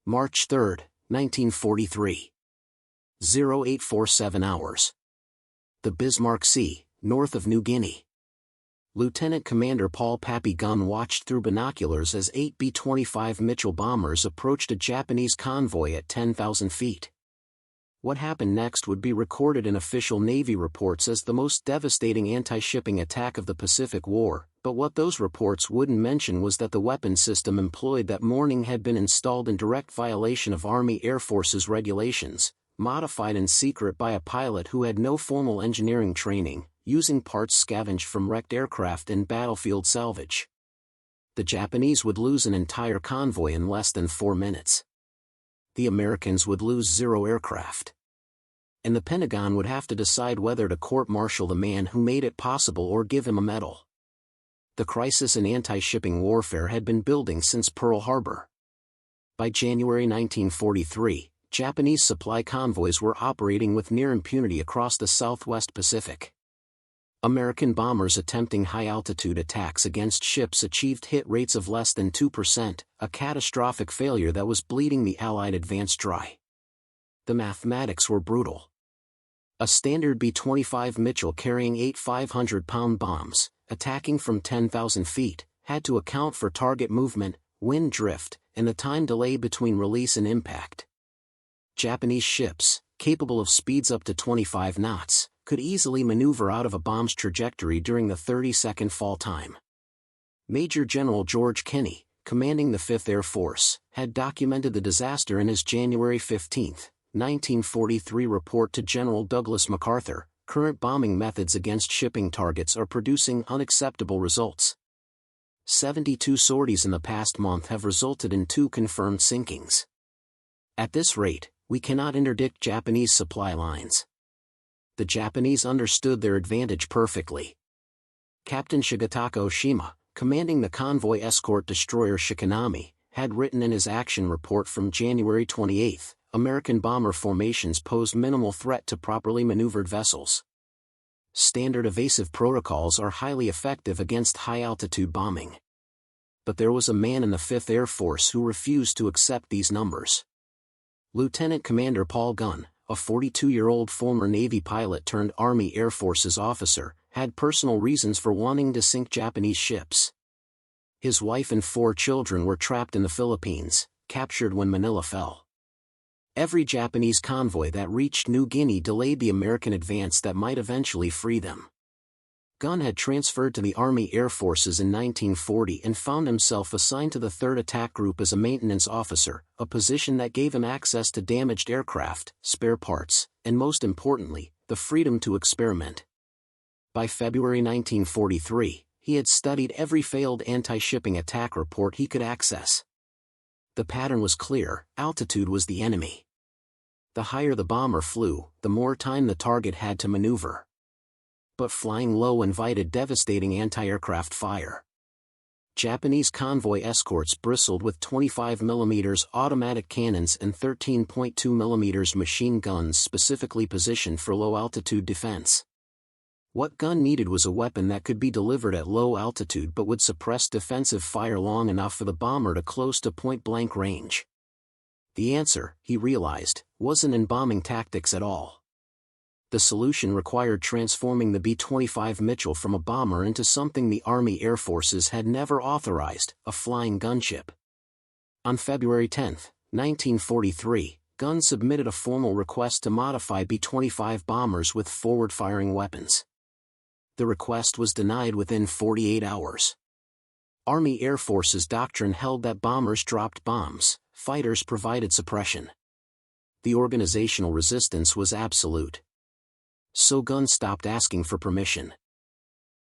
March 3, 1943. 0847 hours. The Bismarck Sea, north of New Guinea. Lieutenant Commander Paul Pappy Gunn watched through binoculars as 8 B-25 Mitchell bombers approached a Japanese convoy at 10,000 feet. What happened next would be recorded in official Navy reports as the most devastating anti-shipping attack of the Pacific War, but what those reports wouldn't mention was that the weapon system employed that morning had been installed in direct violation of Army Air Force's regulations, modified in secret by a pilot who had no formal engineering training, using parts scavenged from wrecked aircraft and battlefield salvage. The Japanese would lose an entire convoy in less than 4 minutes. The Americans would lose 0 aircraft. And the Pentagon would have to decide whether to court-martial the man who made it possible or give him a medal. The crisis in anti-shipping warfare had been building since Pearl Harbor. By January 1943, Japanese supply convoys were operating with near impunity across the Southwest Pacific. American bombers attempting high-altitude attacks against ships achieved hit rates of less than 2%, a catastrophic failure that was bleeding the Allied advance dry. The mathematics were brutal. A standard B-25 Mitchell carrying 8 500-pound bombs, attacking from 10,000 feet, had to account for target movement, wind drift, and the time delay between release and impact. Japanese ships, capable of speeds up to 25 knots, could easily maneuver out of a bomb's trajectory during the 30-second fall time. Major General George Guinea, commanding the 5th Air Force, had documented the disaster in his January 15, 1943 report to General Douglas MacArthur. Current bombing methods against shipping targets are producing unacceptable results. 72 sorties in the past month have resulted in 2 confirmed sinkings. At this rate, we cannot interdict Japanese supply lines. The Japanese understood their advantage perfectly. Captain Shigetaka Oshima, commanding the convoy escort destroyer Shikanami, had written in his action report from January 28, American bomber formations pose minimal threat to properly maneuvered vessels. Standard evasive protocols are highly effective against high-altitude bombing. But there was a man in the 5th Air Force who refused to accept these numbers. Lieutenant Commander Paul Gunn, a 42-year-old former Navy pilot turned Army Air Forces officer, had personal reasons for wanting to sink Japanese ships. His wife and 4 children were trapped in the Philippines, captured when Manila fell. Every Japanese convoy that reached New Guinea delayed the American advance that might eventually free them. Gunn had transferred to the Army Air Forces in 1940 and found himself assigned to the 3rd Attack Group as a maintenance officer, a position that gave him access to damaged aircraft, spare parts, and most importantly, the freedom to experiment. By February 1943, he had studied every failed anti-shipping attack report he could access. The pattern was clear: altitude was the enemy. The higher the bomber flew, the more time the target had to maneuver. But flying low invited devastating anti-aircraft fire. Japanese convoy escorts bristled with 25mm automatic cannons and 13.2mm machine guns specifically positioned for low-altitude defense. What Gunn needed was a weapon that could be delivered at low altitude but would suppress defensive fire long enough for the bomber to close to point-blank range. The answer, he realized, wasn't in bombing tactics at all. The solution required transforming the B-25 Mitchell from a bomber into something the Army Air Forces had never authorized, a flying gunship. On February 10, 1943, Gunn submitted a formal request to modify B-25 bombers with forward-firing weapons. The request was denied within 48 hours. Army Air Forces doctrine held that bombers dropped bombs, fighters provided suppression. The organizational resistance was absolute. So Gunn stopped asking for permission.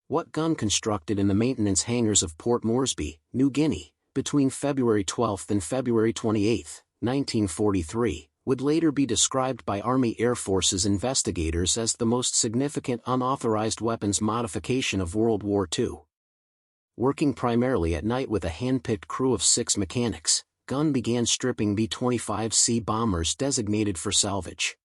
What Gunn constructed in the maintenance hangars of Port Moresby, New Guinea, between February 12 and February 28, 1943, would later be described by Army Air Forces investigators as the most significant unauthorized weapons modification of World War II. Working primarily at night with a hand-picked crew of 6 mechanics, Gunn began stripping B-25C bombers designated for salvage.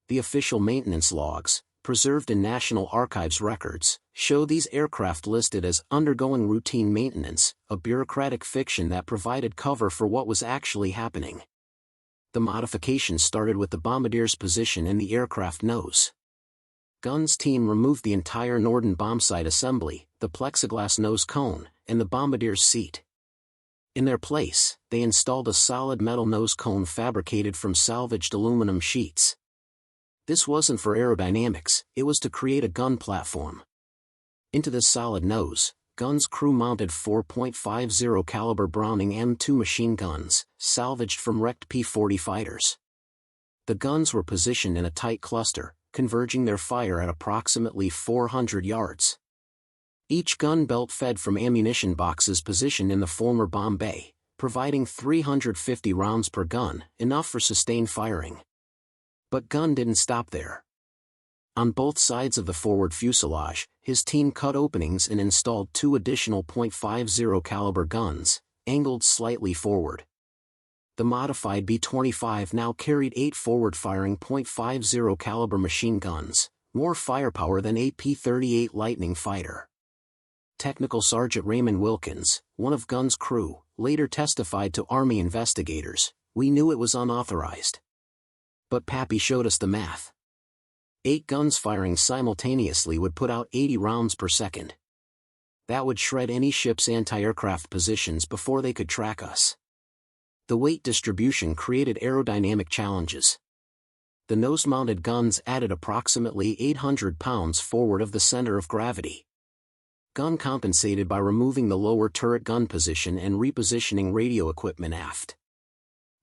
The official maintenance logs, preserved in National Archives records, show these aircraft listed as undergoing routine maintenance, a bureaucratic fiction that provided cover for what was actually happening. The modification started with the bombardier's position in the aircraft nose. Gunn's team removed the entire Norden bombsight assembly, the plexiglass nose cone, and the bombardier's seat. In their place, they installed a solid metal nose cone fabricated from salvaged aluminum sheets. This wasn't for aerodynamics, it was to create a gun platform. Into this solid nose, Gunn's crew mounted 4.50 caliber Browning M2 machine guns, salvaged from wrecked P-40 fighters. The guns were positioned in a tight cluster, converging their fire at approximately 400 yards. Each gun belt fed from ammunition boxes positioned in the former bomb bay, providing 350 rounds per gun, enough for sustained firing. But Gunn didn't stop there. On both sides of the forward fuselage, his team cut openings and installed 2 additional .50 caliber guns, angled slightly forward. The modified B-25 now carried 8 forward-firing .50 caliber machine guns, more firepower than a P-38 Lightning fighter. Technical Sergeant Raymond Wilkins, one of Gunn's crew, later testified to Army investigators, "We knew it was unauthorized. But Pappy showed us the math. 8 guns firing simultaneously would put out 80 rounds per second. That would shred any ship's anti-aircraft positions before they could track us." The weight distribution created aerodynamic challenges. The nose-mounted guns added approximately 800 pounds forward of the center of gravity. Gunn compensated by removing the lower turret gun position and repositioning radio equipment aft.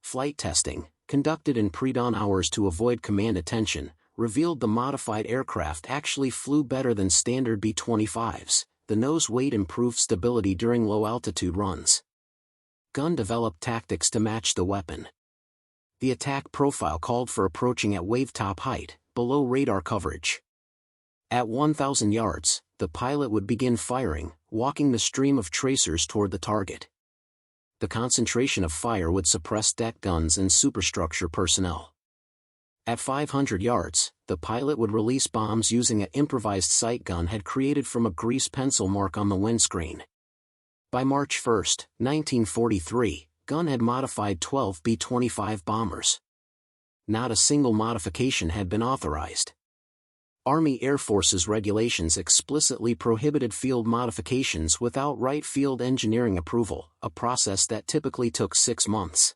Flight testing, conducted in pre-dawn hours to avoid command attention, revealed the modified aircraft actually flew better than standard B-25s. The nose weight improved stability during low-altitude runs. Gunn developed tactics to match the weapon. The attack profile called for approaching at wave-top height, below radar coverage. At 1,000 yards, the pilot would begin firing, walking the stream of tracers toward the target. The concentration of fire would suppress deck guns and superstructure personnel. At 500 yards, the pilot would release bombs using an improvised sight gun had created from a grease pencil mark on the windscreen. By March 1, 1943, Gunn had modified 12 B-25 bombers. Not a single modification had been authorized. Army Air Force's regulations explicitly prohibited field modifications without right field engineering approval, a process that typically took 6 months.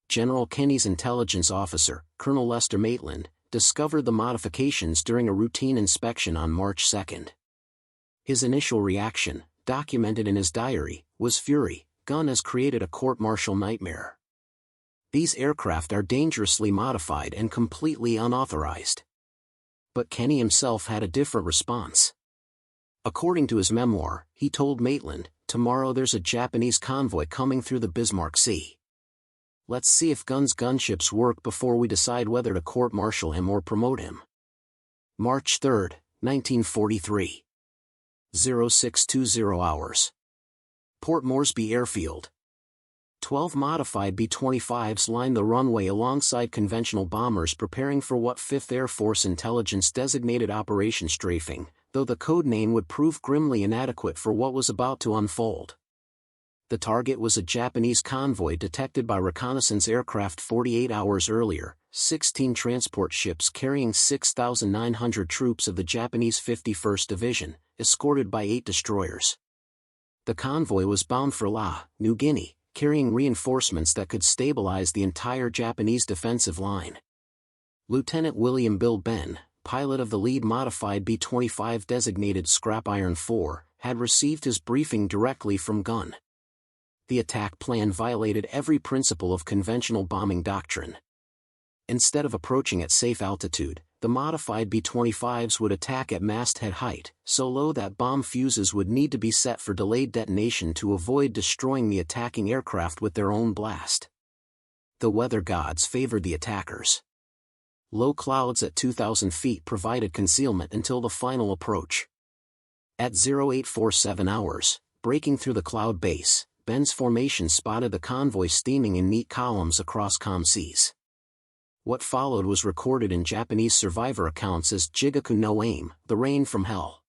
General Kenny's intelligence officer, Colonel Lester Maitland, discovered the modifications during a routine inspection on March 2. His initial reaction, documented in his diary, was fury. Gunn has created a court-martial nightmare. These aircraft are dangerously modified and completely unauthorized. But Kenny himself had a different response. According to his memoir, he told Maitland, "Tomorrow there's a Japanese convoy coming through the Bismarck Sea. Let's see if Gunn's gunships work before we decide whether to court-martial him or promote him." March 3, 1943. 0620 hours. Port Moresby Airfield. 12 modified B-25s lined the runway alongside conventional bombers preparing for what 5th Air Force Intelligence designated Operation Strafing, though the code name would prove grimly inadequate for what was about to unfold. The target was a Japanese convoy detected by reconnaissance aircraft 48 hours earlier, 16 transport ships carrying 6,900 troops of the Japanese 51st Division, escorted by 8 destroyers. The convoy was bound for New Guinea, carrying reinforcements that could stabilize the entire Japanese defensive line. Lieutenant William Bill Benn, pilot of the lead modified B-25 designated Scrap Iron 4, had received his briefing directly from Gunn. The attack plan violated every principle of conventional bombing doctrine. Instead of approaching at safe altitude, the modified B-25s would attack at masthead height, so low that bomb fuses would need to be set for delayed detonation to avoid destroying the attacking aircraft with their own blast. The weather gods favored the attackers. Low clouds at 2,000 feet provided concealment until the final approach. At 0847 hours, breaking through the cloud base, Benn's formation spotted the convoy steaming in neat columns across calm seas. What followed was recorded in Japanese survivor accounts as Jigaku no Aim, the rain from hell.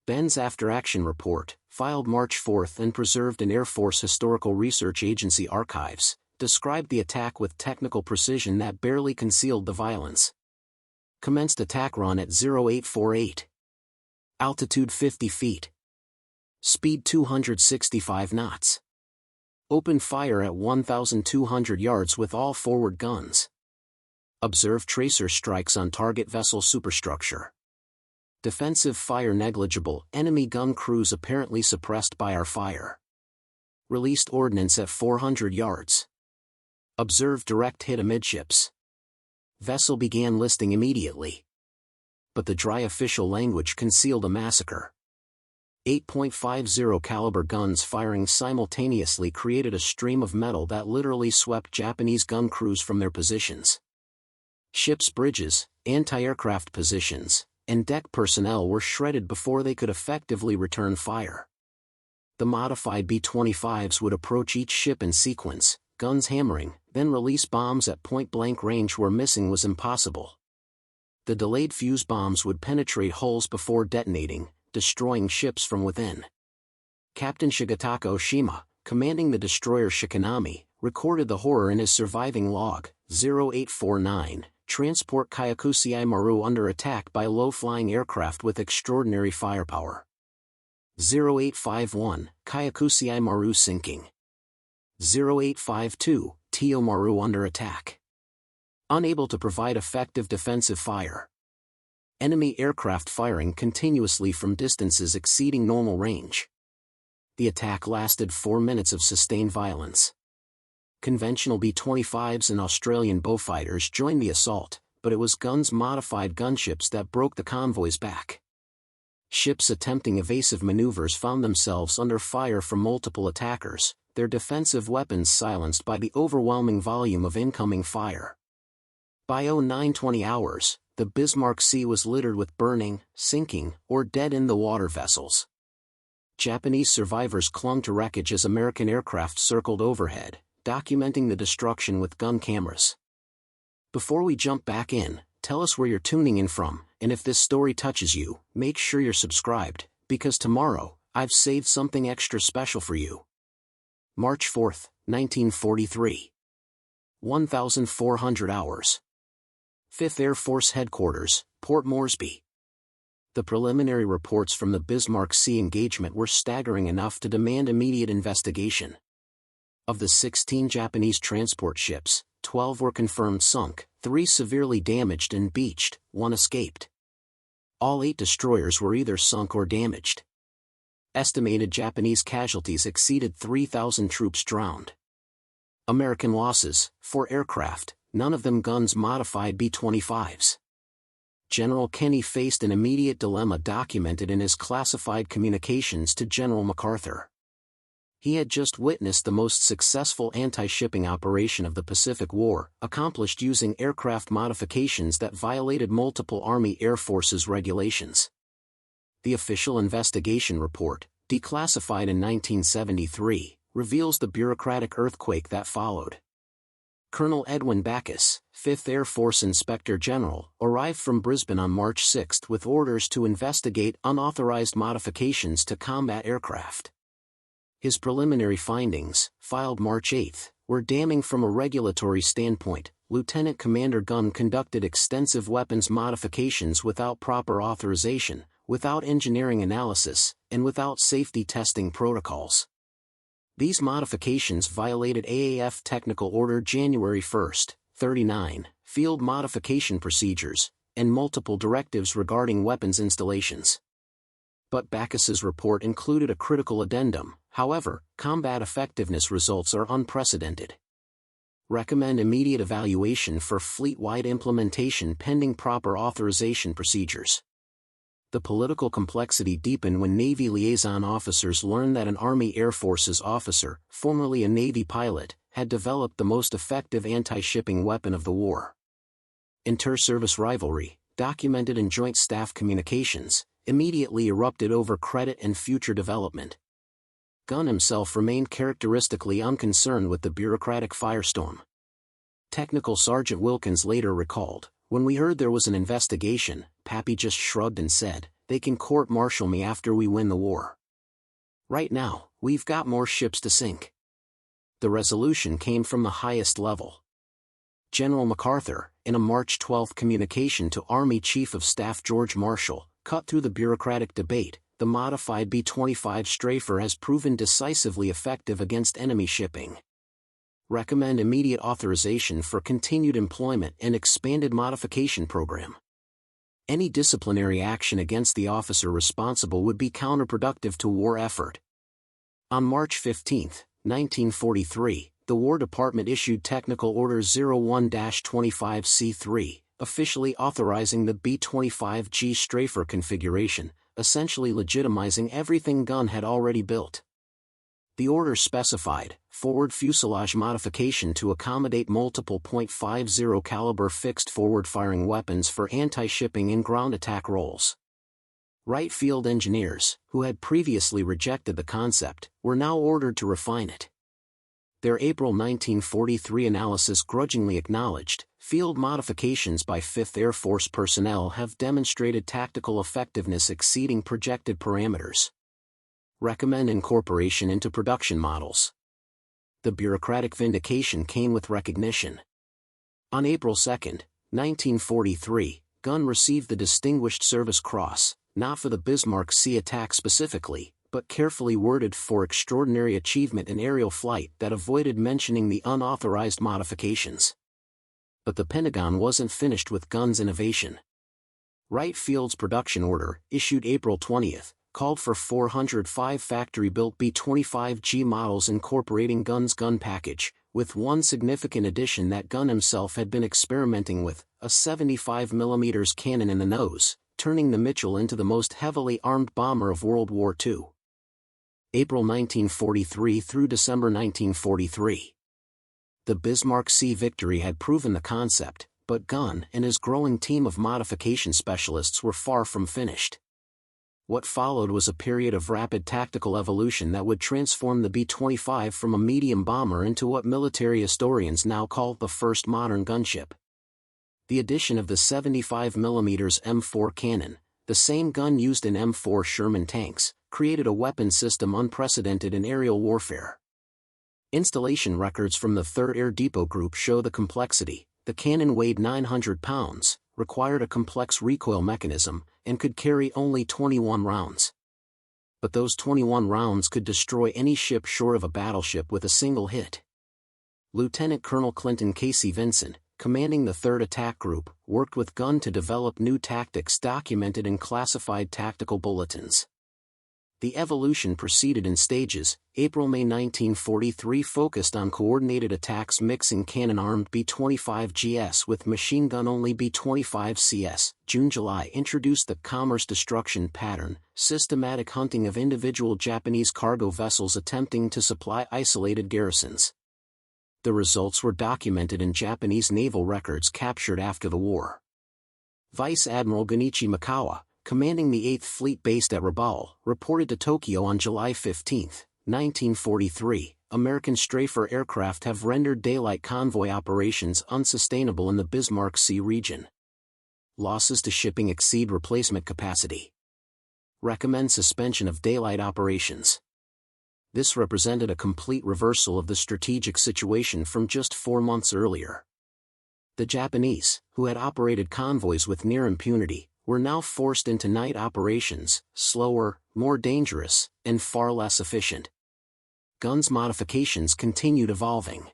Benn's after-action report, filed March 4 and preserved in Air Force Historical Research Agency archives, described the attack with technical precision that barely concealed the violence. Commenced attack run at 0848. Altitude 50 feet. Speed 265 knots. Opened fire at 1,200 yards with all forward guns. Observed tracer strikes on target vessel superstructure. Defensive fire negligible, enemy gun crews apparently suppressed by our fire. Released ordnance at 400 yards. Observed direct hit amidships. Vessel began listing immediately. But the dry official language concealed a massacre. 8.50 caliber guns firing simultaneously created a stream of metal that literally swept Japanese gun crews from their positions. Ships' bridges, anti-aircraft positions, and deck personnel were shredded before they could effectively return fire. The modified B-25s would approach each ship in sequence, guns hammering, then release bombs at point-blank range where missing was impossible. The delayed fuse bombs would penetrate hulls before detonating, destroying ships from within. Captain Shigetaka Oshima, commanding the destroyer Shikanami, recorded the horror in his surviving log, 0849, transport Kyakusei Maru under attack by low-flying aircraft with extraordinary firepower. 0851, Kyakusei Maru sinking. 0852, Tio Maru under attack. Unable to provide effective defensive fire. Enemy aircraft firing continuously from distances exceeding normal range. The attack lasted 4 minutes of sustained violence. Conventional B-25s and Australian Beaufighters joined the assault, but it was Gunn's modified gunships that broke the convoy's back. Ships attempting evasive maneuvers found themselves under fire from multiple attackers, their defensive weapons silenced by the overwhelming volume of incoming fire. By 0920 hours, the Bismarck Sea was littered with burning, sinking, or dead-in-the-water vessels. Japanese survivors clung to wreckage as American aircraft circled overhead, documenting the destruction with gun cameras. Before we jump back in, tell us where you're tuning in from, and if this story touches you, make sure you're subscribed, because tomorrow, I've saved something extra special for you. March 4, 1943. 1,400 hours. 5th Air Force Headquarters, Port Moresby. The preliminary reports from the Bismarck Sea engagement were staggering enough to demand immediate investigation. Of the 16 Japanese transport ships, 12 were confirmed sunk, 3 severely damaged and beached, 1 escaped. All 8 destroyers were either sunk or damaged. Estimated Japanese casualties exceeded 3,000 troops drowned. American losses, 4 aircraft, none of them Gunn's modified B-25s. General Kenney faced an immediate dilemma documented in his classified communications to General MacArthur. He had just witnessed the most successful anti-shipping operation of the Pacific War, accomplished using aircraft modifications that violated multiple Army Air Forces regulations. The official investigation report, declassified in 1973, reveals the bureaucratic earthquake that followed. Colonel Edwin Backus, 5th Air Force Inspector General, arrived from Brisbane on March 6 with orders to investigate unauthorized modifications to combat aircraft. His preliminary findings, filed March 8, were damning from a regulatory standpoint. Lieutenant Commander Gunn conducted extensive weapons modifications without proper authorization, without engineering analysis, and without safety testing protocols. These modifications violated AAF Technical Order January 1, 39, field modification procedures, and multiple directives regarding weapons installations. But Backus's report included a critical addendum. However, combat effectiveness results are unprecedented. Recommend immediate evaluation for fleet-wide implementation pending proper authorization procedures. The political complexity deepened when Navy liaison officers learned that an Army Air Forces officer, formerly a Navy pilot, had developed the most effective anti-shipping weapon of the war. Inter-service rivalry, documented in Joint Staff Communications, immediately erupted over credit and future development. Gunn himself remained characteristically unconcerned with the bureaucratic firestorm. Technical Sergeant Wilkins later recalled, "When we heard there was an investigation, Pappy just shrugged and said, 'They can court-martial me after we win the war. Right now, we've got more ships to sink.'" The resolution came from the highest level. General MacArthur, in a March 12 communication to Army Chief of Staff George Marshall, cut through the bureaucratic debate. The modified B-25 Strafer has proven decisively effective against enemy shipping. Recommend immediate authorization for continued employment and expanded modification program. Any disciplinary action against the officer responsible would be counterproductive to war effort. On March 15, 1943, the War Department issued Technical Order 01-25C3, officially authorizing the B-25G Strafer configuration, essentially legitimizing everything Gunn had already built. The order specified forward fuselage modification to accommodate multiple .50 caliber fixed forward-firing weapons for anti-shipping and ground attack roles. Wright Field engineers, who had previously rejected the concept, were now ordered to refine it. Their April 1943 analysis grudgingly acknowledged, field modifications by 5th Air Force personnel have demonstrated tactical effectiveness exceeding projected parameters. Recommend incorporation into production models. The bureaucratic vindication came with recognition. On April 2, 1943, Gunn received the Distinguished Service Cross, not for the Bismarck Sea attack specifically, but carefully worded for extraordinary achievement in aerial flight that avoided mentioning the unauthorized modifications. But the Pentagon wasn't finished with Gunn's innovation. Wright Field's production order, issued April 20, called for 405 factory-built B-25G models incorporating Gunn's gun package, with one significant addition that Gunn himself had been experimenting with, a 75mm cannon in the nose, turning the Mitchell into the most heavily armed bomber of World War II. April 1943 through December 1943. The Bismarck Sea victory had proven the concept, but Gunn and his growing team of modification specialists were far from finished. What followed was a period of rapid tactical evolution that would transform the B-25 from a medium bomber into what military historians now call the first modern gunship. The addition of the 75mm M4 cannon, the same gun used in M4 Sherman tanks, created a weapon system unprecedented in aerial warfare. Installation records from the 3rd Air Depot Group show the complexity. The cannon weighed 900 pounds, required a complex recoil mechanism, and could carry only 21 rounds. But those 21 rounds could destroy any ship short of a battleship with a single hit. Lieutenant Colonel Clinton Casey Vinson, commanding the 3rd Attack Group, worked with Gunn to develop new tactics documented in classified tactical bulletins. The evolution proceeded in stages. April-May 1943 focused on coordinated attacks mixing cannon-armed B-25GS with machine gun-only B-25CS. June-July introduced the commerce destruction pattern, systematic hunting of individual Japanese cargo vessels attempting to supply isolated garrisons. The results were documented in Japanese naval records captured after the war. Vice Admiral Gunichi Mikawa, commanding the 8th Fleet based at Rabaul, reported to Tokyo on July 15, 1943, American Strafer aircraft have rendered daylight convoy operations unsustainable in the Bismarck Sea region. Losses to shipping exceed replacement capacity. Recommend suspension of daylight operations. This represented a complete reversal of the strategic situation from just 4 months earlier. The Japanese, who had operated convoys with near impunity, were now forced into night operations, slower, more dangerous, and far less efficient. Gunn's modifications continued evolving.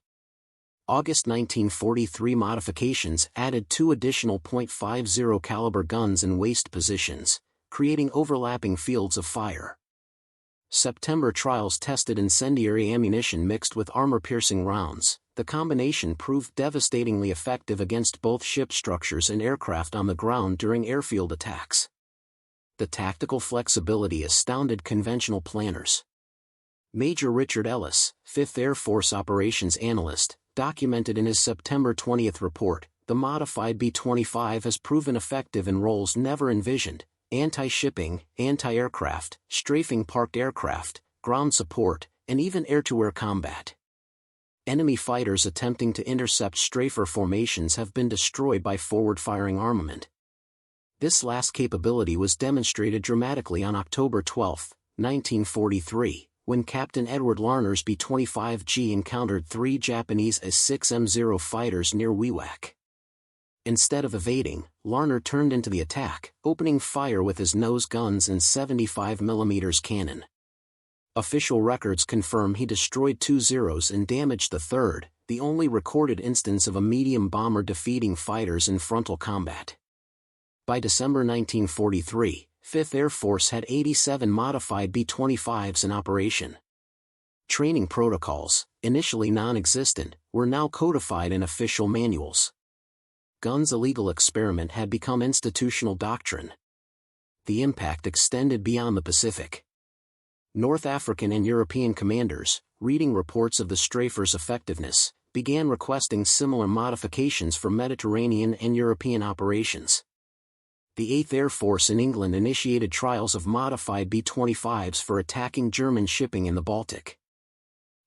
August 1943 modifications added 2 additional .50 caliber guns in waist positions, creating overlapping fields of fire. September trials tested incendiary ammunition mixed with armor-piercing rounds. The combination proved devastatingly effective against both ship structures and aircraft on the ground during airfield attacks. The tactical flexibility astounded conventional planners. Major Richard Ellis, 5th Air Force operations analyst, documented in his September 20 report, the modified B-25 has proven effective in roles never envisioned: anti-shipping, anti-aircraft, strafing parked aircraft, ground support, and even air-to-air combat. Enemy fighters attempting to intercept strafer formations have been destroyed by forward-firing armament. This last capability was demonstrated dramatically on October 12, 1943, when Captain Edward Larner's B-25G encountered 3 Japanese A-6M0 fighters near Wewak. Instead of evading, Larner turned into the attack, opening fire with his nose guns and 75mm cannon. Official records confirm he destroyed 2 Zeros and damaged the 3rd, the only recorded instance of a medium bomber defeating fighters in frontal combat. By December 1943, 5th Air Force had 87 modified B-25s in operation. Training protocols, initially non-existent, were now codified in official manuals. Gunn's illegal experiment had become institutional doctrine. The impact extended beyond the Pacific. North African and European commanders, reading reports of the strafer's effectiveness, began requesting similar modifications for Mediterranean and European operations. The 8th Air Force in England initiated trials of modified B-25s for attacking German shipping in the Baltic.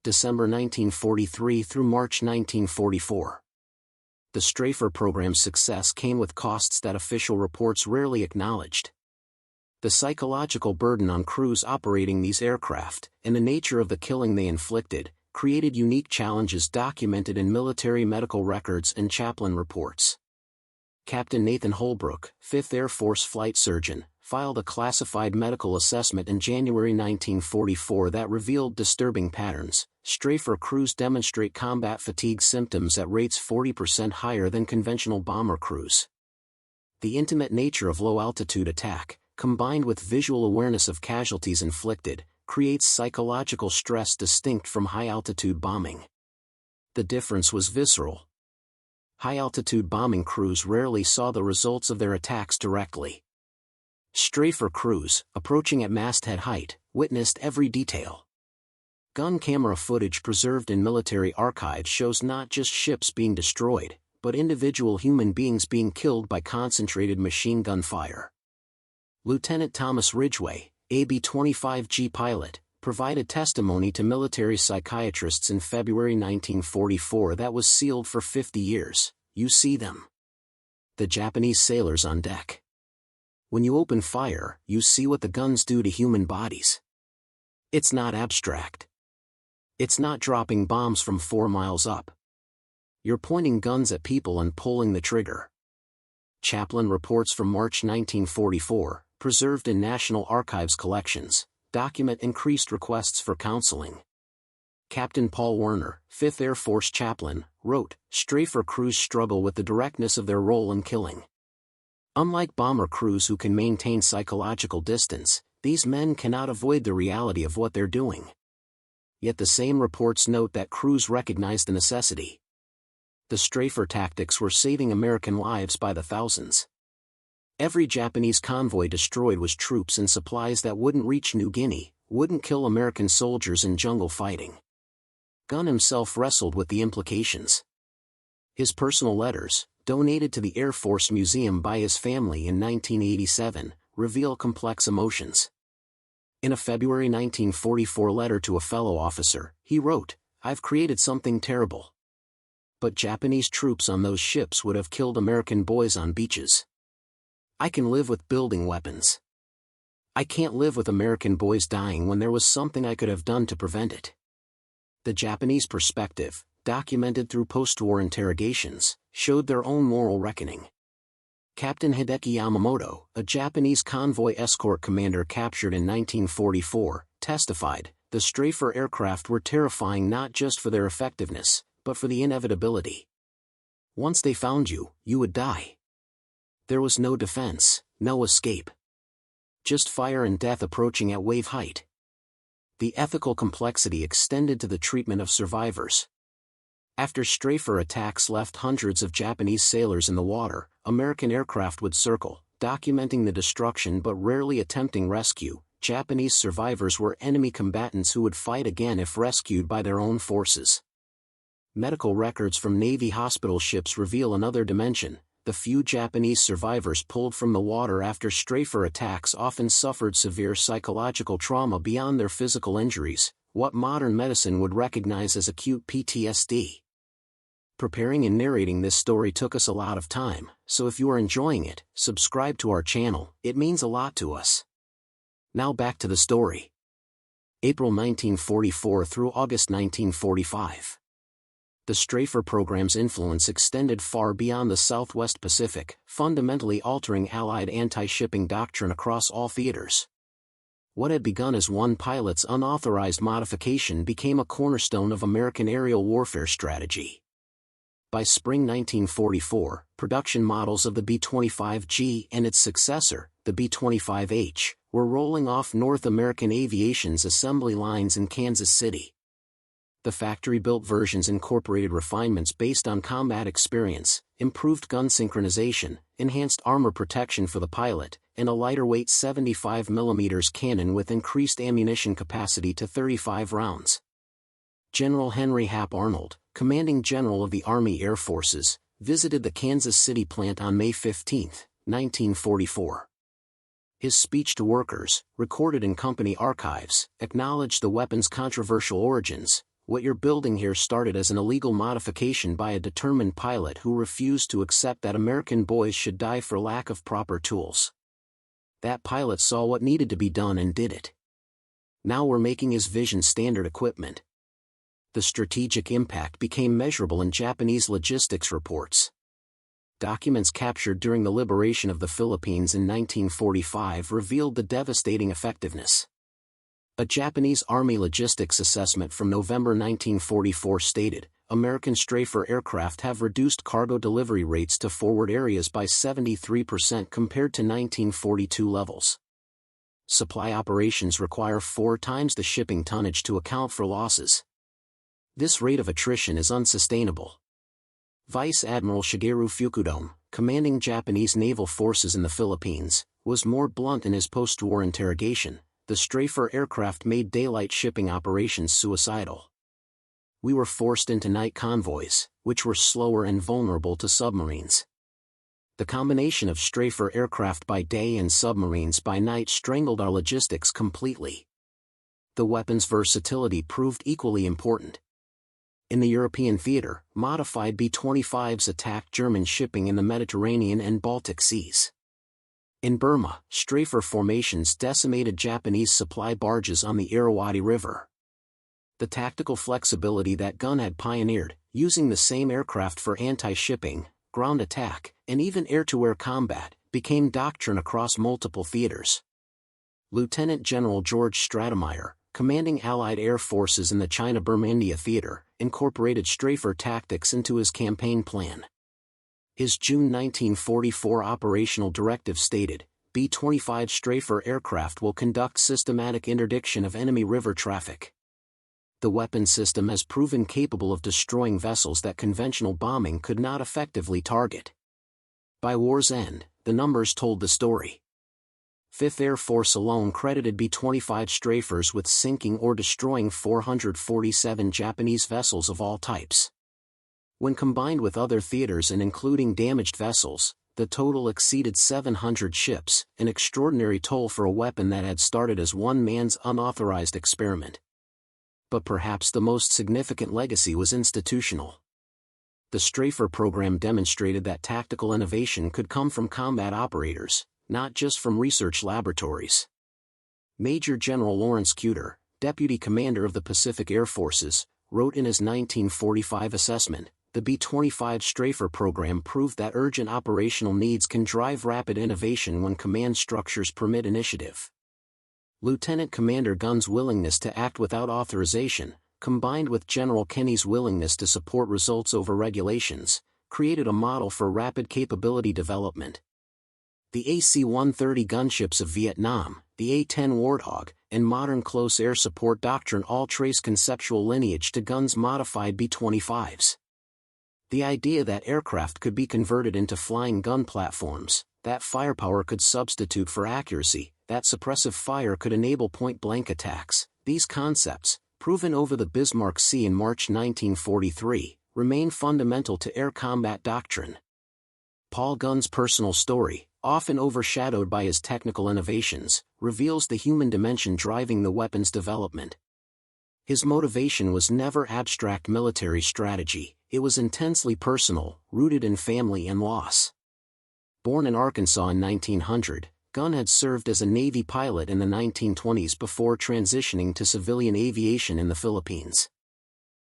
December 1943 through March 1944. The Strafer program's success came with costs that official reports rarely acknowledged. The psychological burden on crews operating these aircraft, and the nature of the killing they inflicted, created unique challenges documented in military medical records and chaplain reports. Captain Nathan Holbrook, 5th Air Force flight surgeon, filed a classified medical assessment in January 1944 that revealed disturbing patterns. Strafer crews demonstrate combat fatigue symptoms at rates 40% higher than conventional bomber crews. The intimate nature of low-altitude attack, combined with visual awareness of casualties inflicted, creates psychological stress distinct from high-altitude bombing. The difference was visceral. High-altitude bombing crews rarely saw the results of their attacks directly. Strafer crews, approaching at masthead height, witnessed every detail. Gun camera footage preserved in military archives shows not just ships being destroyed, but individual human beings being killed by concentrated machine gun fire. Lieutenant Thomas Ridgway, a B-25G pilot, provided testimony to military psychiatrists in February 1944 that was sealed for 50 years. You see them. The Japanese sailors on deck. When you open fire, you see what the guns do to human bodies. It's not abstract. It's not dropping bombs from 4 miles up. You're pointing guns at people and pulling the trigger. Chaplain reports from March 1944, preserved in National Archives collections, document increased requests for counseling. Captain Paul Werner, 5th Air Force chaplain, wrote, "Strafer crews struggle with the directness of their role in killing. Unlike bomber crews who can maintain psychological distance, these men cannot avoid the reality of what they're doing." Yet the same reports note that crews recognized the necessity. The Strafer tactics were saving American lives by the thousands. Every Japanese convoy destroyed was troops and supplies that wouldn't reach New Guinea, wouldn't kill American soldiers in jungle fighting. Gunn himself wrestled with the implications. His personal letters, donated to the Air Force Museum by his family in 1987, reveal complex emotions. In a February 1944 letter to a fellow officer, he wrote, "I've created something terrible. But Japanese troops on those ships would have killed American boys on beaches. I can live with building weapons. I can't live with American boys dying when there was something I could have done to prevent it." The Japanese perspective, documented through post-war interrogations, showed their own moral reckoning. Captain Hideki Yamamoto, a Japanese convoy escort commander captured in 1944, testified, "The Strafer aircraft were terrifying not just for their effectiveness, but for the inevitability. Once they found you, you would die. There was no defense, no escape. Just fire and death approaching at wave height." The ethical complexity extended to the treatment of survivors. After Strafer attacks left hundreds of Japanese sailors in the water, American aircraft would circle, documenting the destruction but rarely attempting rescue. Japanese survivors were enemy combatants who would fight again if rescued by their own forces. Medical records from Navy hospital ships reveal another dimension. The few Japanese survivors pulled from the water after Strafer attacks often suffered severe psychological trauma beyond their physical injuries, what modern medicine would recognize as acute PTSD. Preparing and narrating this story took us a lot of time, so if you are enjoying it, subscribe to our channel, it means a lot to us. Now back to the story. April 1944 through August 1945. The Strafer program's influence extended far beyond the Southwest Pacific, fundamentally altering Allied anti-shipping doctrine across all theaters. What had begun as one pilot's unauthorized modification became a cornerstone of American aerial warfare strategy. By spring 1944, production models of the B-25G and its successor, the B-25H, were rolling off North American Aviation's assembly lines in Kansas City. The factory-built versions incorporated refinements based on combat experience, improved gun synchronization, enhanced armor protection for the pilot, and a lighter-weight 75mm cannon with increased ammunition capacity to 35 rounds. General Henry Hap Arnold, commanding general of the Army Air Forces, visited the Kansas City plant on May 15, 1944. His speech to workers, recorded in company archives, acknowledged the weapon's controversial origins. "What you're building here started as an illegal modification by a determined pilot who refused to accept that American boys should die for lack of proper tools. That pilot saw what needed to be done and did it. Now we're making his vision standard equipment." The strategic impact became measurable in Japanese logistics reports. Documents captured during the liberation of the Philippines in 1945 revealed the devastating effectiveness. A Japanese Army logistics assessment from November 1944 stated, American Strafer aircraft have reduced cargo delivery rates to forward areas by 73% compared to 1942 levels. Supply operations require 4 times the shipping tonnage to account for losses. This rate of attrition is unsustainable. Vice Admiral Shigeru Fukudome, commanding Japanese naval forces in the Philippines, was more blunt in his post-war interrogation. The Strafer aircraft made daylight shipping operations suicidal. We were forced into night convoys, which were slower and vulnerable to submarines. The combination of Strafer aircraft by day and submarines by night strangled our logistics completely. The weapon's versatility proved equally important. In the European theater, modified B-25s attacked German shipping in the Mediterranean and Baltic Seas. In Burma, Strafer formations decimated Japanese supply barges on the Irrawaddy River. The tactical flexibility that Gunn had pioneered, using the same aircraft for anti-shipping, ground attack, and even air-to-air combat, became doctrine across multiple theaters. Lieutenant General George Stratemeyer, commanding Allied air forces in the China-Burma-India theater, incorporated Strafer tactics into his campaign plan. His June 1944 operational directive stated, B-25 Strafer aircraft will conduct systematic interdiction of enemy river traffic. The weapon system has proven capable of destroying vessels that conventional bombing could not effectively target. By war's end, the numbers told the story. 5th Air Force alone credited B-25 Strafers with sinking or destroying 447 Japanese vessels of all types. When combined with other theaters and including damaged vessels, the total exceeded 700 ships, an extraordinary toll for a weapon that had started as one man's unauthorized experiment. But perhaps the most significant legacy was institutional. The Strafer program demonstrated that tactical innovation could come from combat operators, not just from research laboratories. Major General Lawrence Cuter, Deputy Commander of the Pacific Air Forces, wrote in his 1945 assessment, the B-25 Strafer program proved that urgent operational needs can drive rapid innovation when command structures permit initiative. Lieutenant Commander Gunn's willingness to act without authorization, combined with General Kenny's willingness to support results over regulations, created a model for rapid capability development. The AC-130 gunships of Vietnam, the A-10 Warthog, and modern close air support doctrine all trace conceptual lineage to Gunn's modified B-25s. The idea that aircraft could be converted into flying gun platforms, that firepower could substitute for accuracy, that suppressive fire could enable point-blank attacks, these concepts, proven over the Bismarck Sea in March 1943, remain fundamental to air combat doctrine. Paul Gunn's personal story, often overshadowed by his technical innovations, reveals the human dimension driving the weapon's development. His motivation was never abstract military strategy, it was intensely personal, rooted in family and loss. Born in Arkansas in 1900, Gunn had served as a Navy pilot in the 1920s before transitioning to civilian aviation in the Philippines.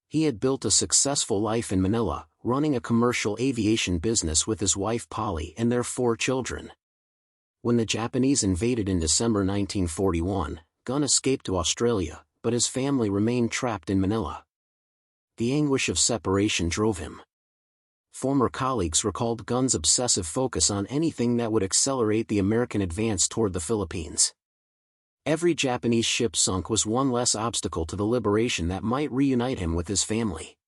He had built a successful life in Manila, running a commercial aviation business with his wife Polly and their 4 children. When the Japanese invaded in December 1941, Gunn escaped to Australia, but his family remained trapped in Manila. The anguish of separation drove him. Former colleagues recalled Gunn's obsessive focus on anything that would accelerate the American advance toward the Philippines. Every Japanese ship sunk was one less obstacle to the liberation that might reunite him with his family.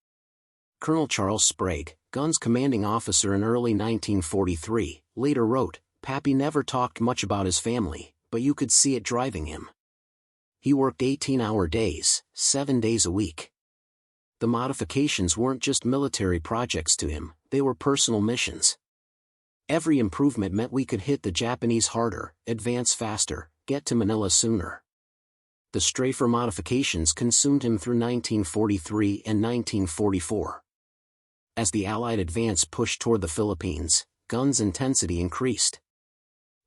Colonel Charles Sprague, Gunn's commanding officer in early 1943, later wrote, "Pappy never talked much about his family, but you could see it driving him. He worked 18-hour days, 7 days a week." The modifications weren't just military projects to him, they were personal missions. Every improvement meant we could hit the Japanese harder, advance faster, get to Manila sooner. The strafer modifications consumed him through 1943 and 1944. As the Allied advance pushed toward the Philippines, Gunn's intensity increased.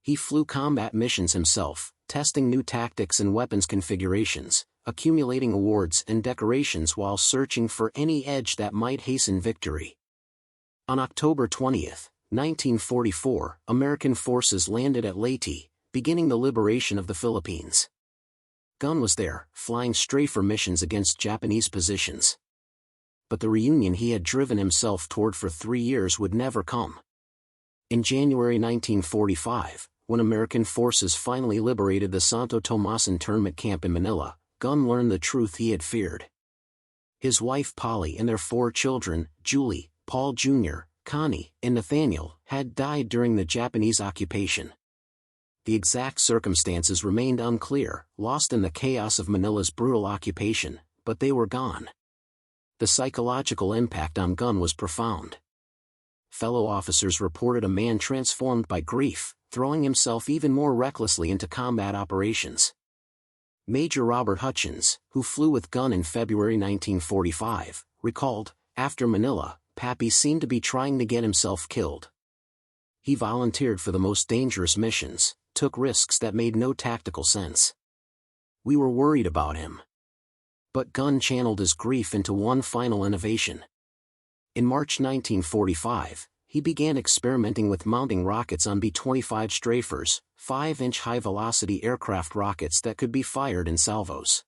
He flew combat missions himself, testing new tactics and weapons configurations, accumulating awards and decorations while searching for any edge that might hasten victory. On October 20, 1944, American forces landed at Leyte, beginning the liberation of the Philippines. Gunn was there, flying strafer missions against Japanese positions. But the reunion he had driven himself toward for 3 years would never come. In January 1945, when American forces finally liberated the Santo Tomas internment camp in Manila, Gunn learned the truth he had feared. His wife Polly and their 4 children, Julie, Paul Jr., Connie, and Nathaniel, had died during the Japanese occupation. The exact circumstances remained unclear, lost in the chaos of Manila's brutal occupation, but they were gone. The psychological impact on Gunn was profound. Fellow officers reported a man transformed by grief, throwing himself even more recklessly into combat operations. Major Robert Hutchins, who flew with Gunn in February 1945, recalled, "After Manila, Pappy seemed to be trying to get himself killed. He volunteered for the most dangerous missions, took risks that made no tactical sense. We were worried about him." But Gunn channeled his grief into one final innovation. In March 1945, he began experimenting with mounting rockets on B-25 strafers, 5-inch high-velocity aircraft rockets that could be fired in salvos.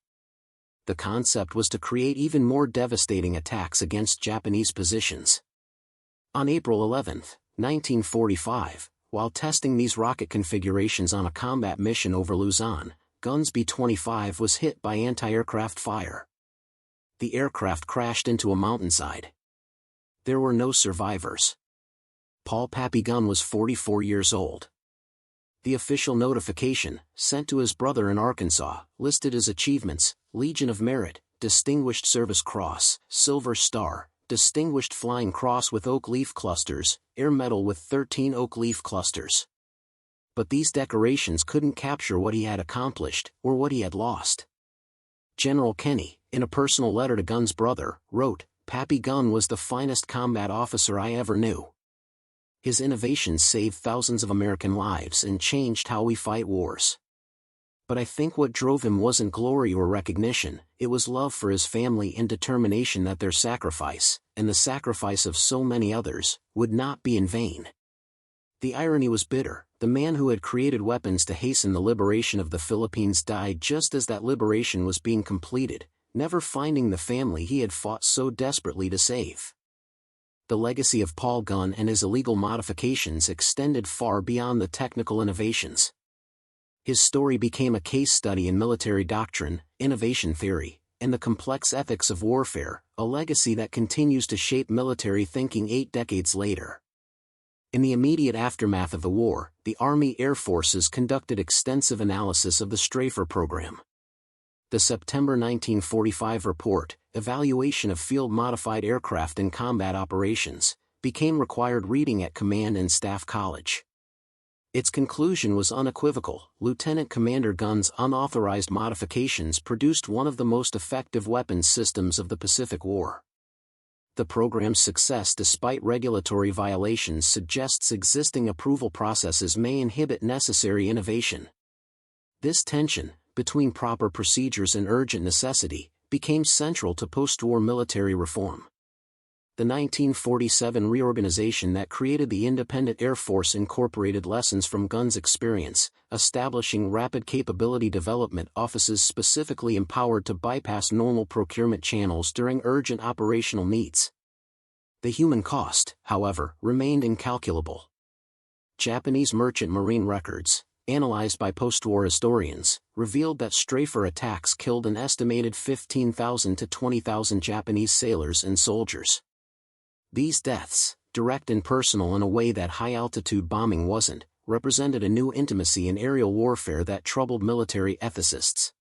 The concept was to create even more devastating attacks against Japanese positions. On April 11, 1945, while testing these rocket configurations on a combat mission over Luzon, Gunn's B-25 was hit by anti-aircraft fire. The aircraft crashed into a mountainside. There were no survivors. Paul "Pappy" Gunn was 44 years old. The official notification, sent to his brother in Arkansas, listed his achievements: Legion of Merit, Distinguished Service Cross, Silver Star, Distinguished Flying Cross with Oak Leaf Clusters, Air Medal with 13 oak leaf clusters. But these decorations couldn't capture what he had accomplished, or what he had lost. General Kenny, in a personal letter to Gunn's brother, wrote, "Pappy Gunn was the finest combat officer I ever knew. His innovations saved thousands of American lives and changed how we fight wars. But I think what drove him wasn't glory or recognition, it was love for his family and determination that their sacrifice, and the sacrifice of so many others, would not be in vain." The irony was bitter. The man who had created weapons to hasten the liberation of the Philippines died just as that liberation was being completed, never finding the family he had fought so desperately to save. The legacy of Paul Gunn and his illegal modifications extended far beyond the technical innovations. His story became a case study in military doctrine, innovation theory, and the complex ethics of warfare, a legacy that continues to shape military thinking 8 decades later. In the immediate aftermath of the war, the Army Air Forces conducted extensive analysis of the strafer program. The September 1945 report, Evaluation of Field-Modified Aircraft in Combat Operations, became required reading at Command and Staff College. Its conclusion was unequivocal: Lieutenant Commander Gunn's unauthorized modifications produced one of the most effective weapons systems of the Pacific War. The program's success despite regulatory violations suggests existing approval processes may inhibit necessary innovation. This tension, between proper procedures and urgent necessity, became central to post-war military reform. The 1947 reorganization that created the Independent Air Force incorporated lessons from Gunn's experience, establishing rapid capability development offices specifically empowered to bypass normal procurement channels during urgent operational needs. The human cost, however, remained incalculable. Japanese merchant marine records, analyzed by post-war historians, revealed that strafer attacks killed an estimated 15,000 to 20,000 Japanese sailors and soldiers. These deaths, direct and personal in a way that high-altitude bombing wasn't, represented a new intimacy in aerial warfare that troubled military ethicists.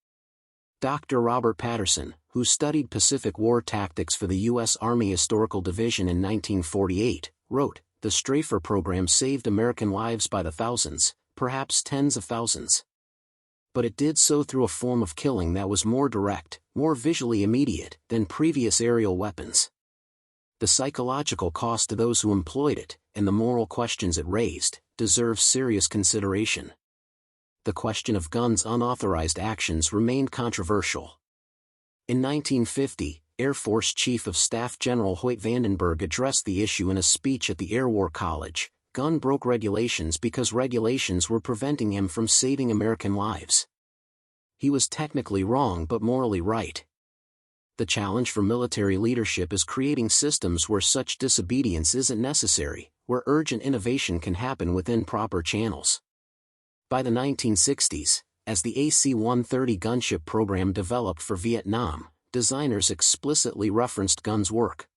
Dr. Robert Patterson, who studied Pacific War tactics for the U.S. Army Historical Division in 1948, wrote, "The strafer program saved American lives by the thousands, perhaps tens of thousands. But it did so through a form of killing that was more direct, more visually immediate, than previous aerial weapons. The psychological cost to those who employed it, and the moral questions it raised, deserve serious consideration." The question of Gunn's unauthorized actions remained controversial. In 1950, Air Force Chief of Staff General Hoyt Vandenberg addressed the issue in a speech at the Air War College. Gunn broke regulations because regulations were preventing him from saving American lives. He was technically wrong but morally right. The challenge for military leadership is creating systems where such disobedience isn't necessary, where urgent innovation can happen within proper channels. By the 1960s, as the AC-130 gunship program developed for Vietnam, designers explicitly referenced Gunn's work.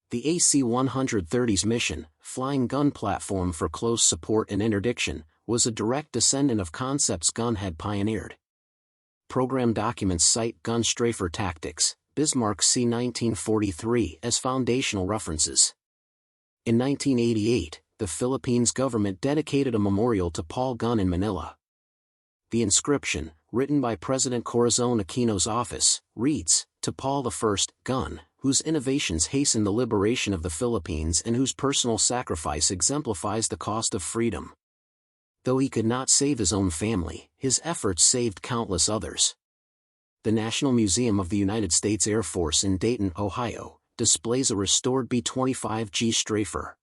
The AC-130's mission, Flying Gun Platform for Close Support and Interdiction, was a direct descendant of concepts Gunn had pioneered. Program documents cite gun strafer tactics, Bismarck Sea 1943 as foundational references. In 1988, the Philippines government dedicated a memorial to Paul Gunn in Manila. The inscription, written by President Corazon Aquino's office, reads, "To Paul I, Gunn, whose innovations hastened the liberation of the Philippines and whose personal sacrifice exemplifies the cost of freedom. Though he could not save his own family, his efforts saved countless others." The National Museum of the United States Air Force in Dayton, Ohio, displays a restored B-25G strafer.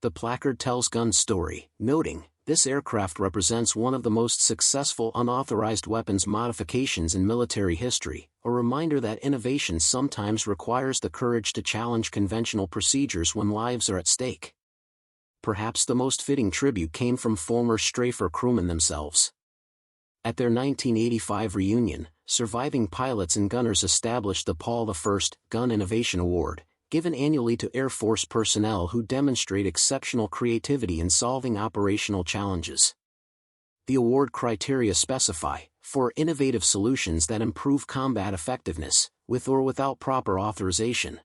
The placard tells Gunn's story, noting, "This aircraft represents one of the most successful unauthorized weapons modifications in military history, a reminder that innovation sometimes requires the courage to challenge conventional procedures when lives are at stake." Perhaps the most fitting tribute came from former strafer crewmen themselves. At their 1985 reunion, surviving pilots and gunners established the Paul I Gun Innovation Award, given annually to Air Force personnel who demonstrate exceptional creativity in solving operational challenges. The award criteria specify, for innovative solutions that improve combat effectiveness, with or without proper authorization.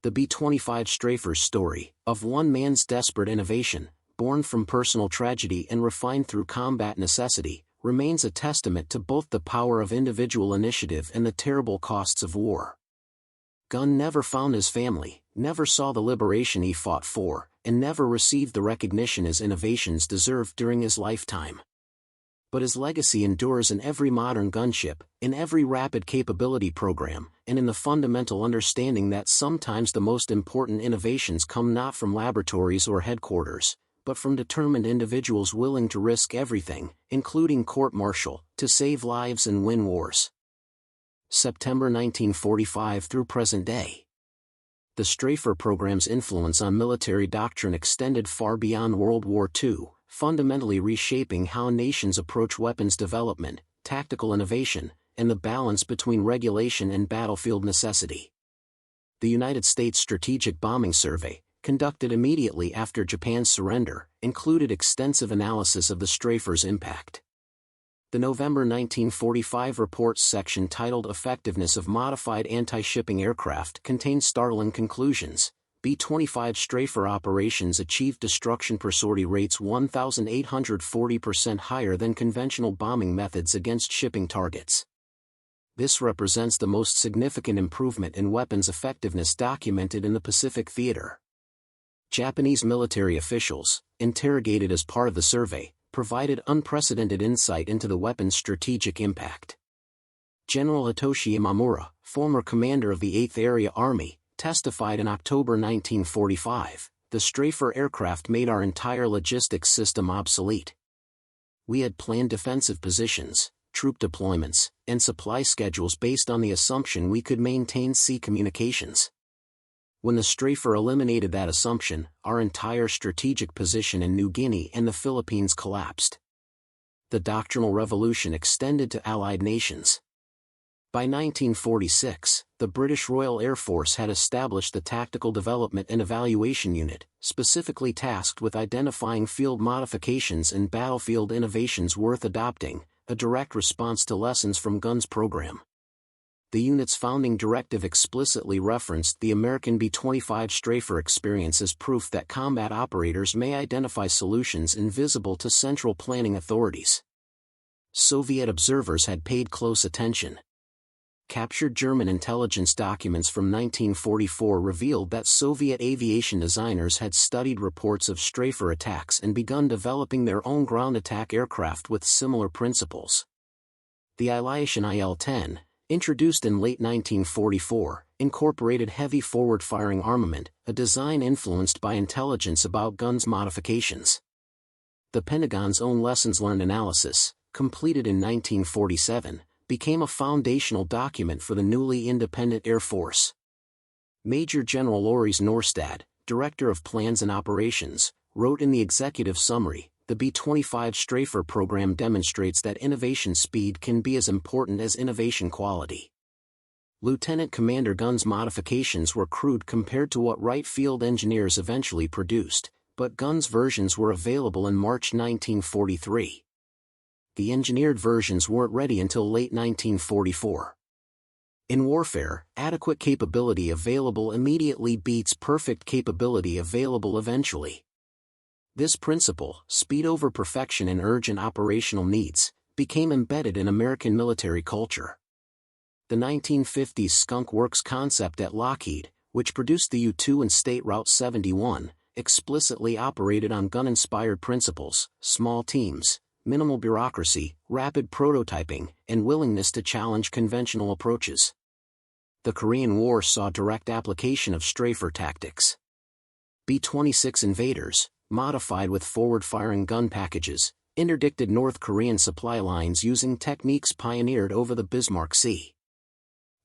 The B-25 strafer's story, of one man's desperate innovation, born from personal tragedy and refined through combat necessity, remains a testament to both the power of individual initiative and the terrible costs of war. Gunn never found his family, never saw the liberation he fought for, and never received the recognition his innovations deserved during his lifetime. But his legacy endures in every modern gunship, in every rapid capability program, and in the fundamental understanding that sometimes the most important innovations come not from laboratories or headquarters, but from determined individuals willing to risk everything, including court-martial, to save lives and win wars. September 1945 through present day. The strafer program's influence on military doctrine extended far beyond World War II, fundamentally reshaping how nations approach weapons development, tactical innovation, and the balance between regulation and battlefield necessity. The United States Strategic Bombing Survey, conducted immediately after Japan's surrender, included extensive analysis of the strafer's impact. The November 1945 reports section titled Effectiveness of Modified Anti-Shipping Aircraft contained startling conclusions. B-25 strafer operations achieved destruction per sortie rates 1,840% higher than conventional bombing methods against shipping targets. This represents the most significant improvement in weapons effectiveness documented in the Pacific Theater. Japanese military officials, interrogated as part of the survey, provided unprecedented insight into the weapon's strategic impact. General Hitoshi Imamura, former commander of the 8th Area Army, testified in October 1945, "The Strafer aircraft made our entire logistics system obsolete. We had planned defensive positions, troop deployments, and supply schedules based on the assumption we could maintain sea communications. When the Strafer eliminated that assumption, our entire strategic position in New Guinea and the Philippines collapsed." The doctrinal revolution extended to Allied nations. By 1946, the British Royal Air Force had established the Tactical Development and Evaluation Unit, specifically tasked with identifying field modifications and battlefield innovations worth adopting, a direct response to lessons from Gunn's program. The unit's founding directive explicitly referenced the American B-25 Strafer experience as proof that combat operators may identify solutions invisible to central planning authorities. Soviet observers had paid close attention. Captured German intelligence documents from 1944 revealed that Soviet aviation designers had studied reports of Strafer attacks and begun developing their own ground attack aircraft with similar principles. The Ilyushin IL-10, introduced in late 1944, incorporated heavy forward-firing armament, a design influenced by intelligence about Gunn's modifications. The Pentagon's own lessons learned analysis, completed in 1947, became a foundational document for the newly independent Air Force. Major General Loris Norstad, Director of Plans and Operations, wrote in the executive summary, "The B-25 Strafer program demonstrates that innovation speed can be as important as innovation quality." Lieutenant Commander Gunn's modifications were crude compared to what Wright Field engineers eventually produced, but Gunn's versions were available in March 1943. The engineered versions weren't ready until late 1944. In warfare, adequate capability available immediately beats perfect capability available eventually. This principle, speed over perfection in urgent operational needs, became embedded in American military culture. The 1950s Skunk Works concept at Lockheed, which produced the U-2 and State Route 71, explicitly operated on Gunn-inspired principles: small teams, minimal bureaucracy, rapid prototyping, and willingness to challenge conventional approaches. The Korean War saw direct application of Strafer tactics. B-26 Invaders, modified with forward-firing gun packages, interdicted North Korean supply lines using techniques pioneered over the Bismarck Sea.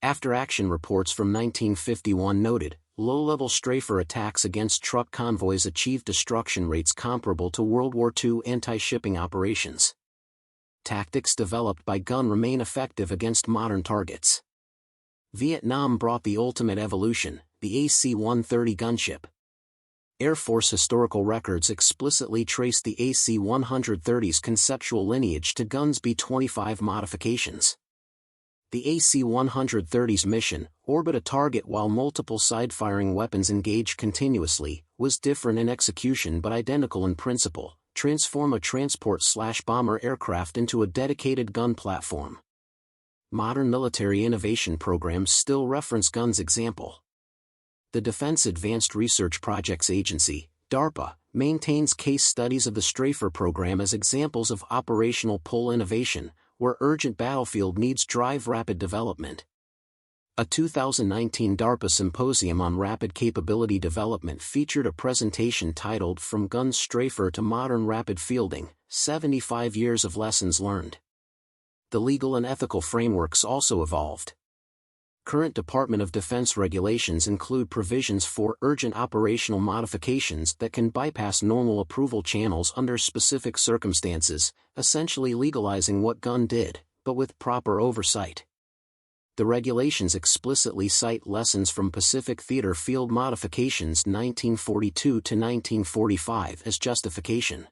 After-action reports from 1951 noted, low-level Strafer attacks against truck convoys achieved destruction rates comparable to World War II anti-shipping operations. Tactics developed by Gunn remain effective against modern targets. Vietnam brought the ultimate evolution, the AC-130 gunship. Air Force historical records explicitly trace the AC-130's conceptual lineage to Gunn's B-25 modifications. The AC-130's mission, orbit a target while multiple side-firing weapons engage continuously, was different in execution but identical in principle: transform a transport/bomber aircraft into a dedicated gun platform. Modern military innovation programs still reference Gunn's example. The Defense Advanced Research Projects Agency, DARPA, maintains case studies of the Strafer program as examples of operational pull innovation, where urgent battlefield needs drive rapid development. A 2019 DARPA Symposium on Rapid Capability Development featured a presentation titled "From Gunn's Strafer to Modern Rapid Fielding, 75 Years of Lessons Learned." The legal and ethical frameworks also evolved. Current Department of Defense regulations include provisions for urgent operational modifications that can bypass normal approval channels under specific circumstances, essentially legalizing what Gunn did, but with proper oversight. The regulations explicitly cite lessons from Pacific Theater Field Modifications 1942 to 1945 as justification.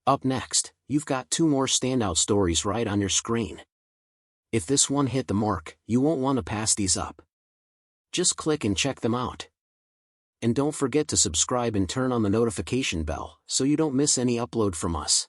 Up next, you've got two more standout stories right on your screen. If this one hit the mark, you won't want to pass these up. Just click and check them out. And don't forget to subscribe and turn on the notification bell so you don't miss any upload from us.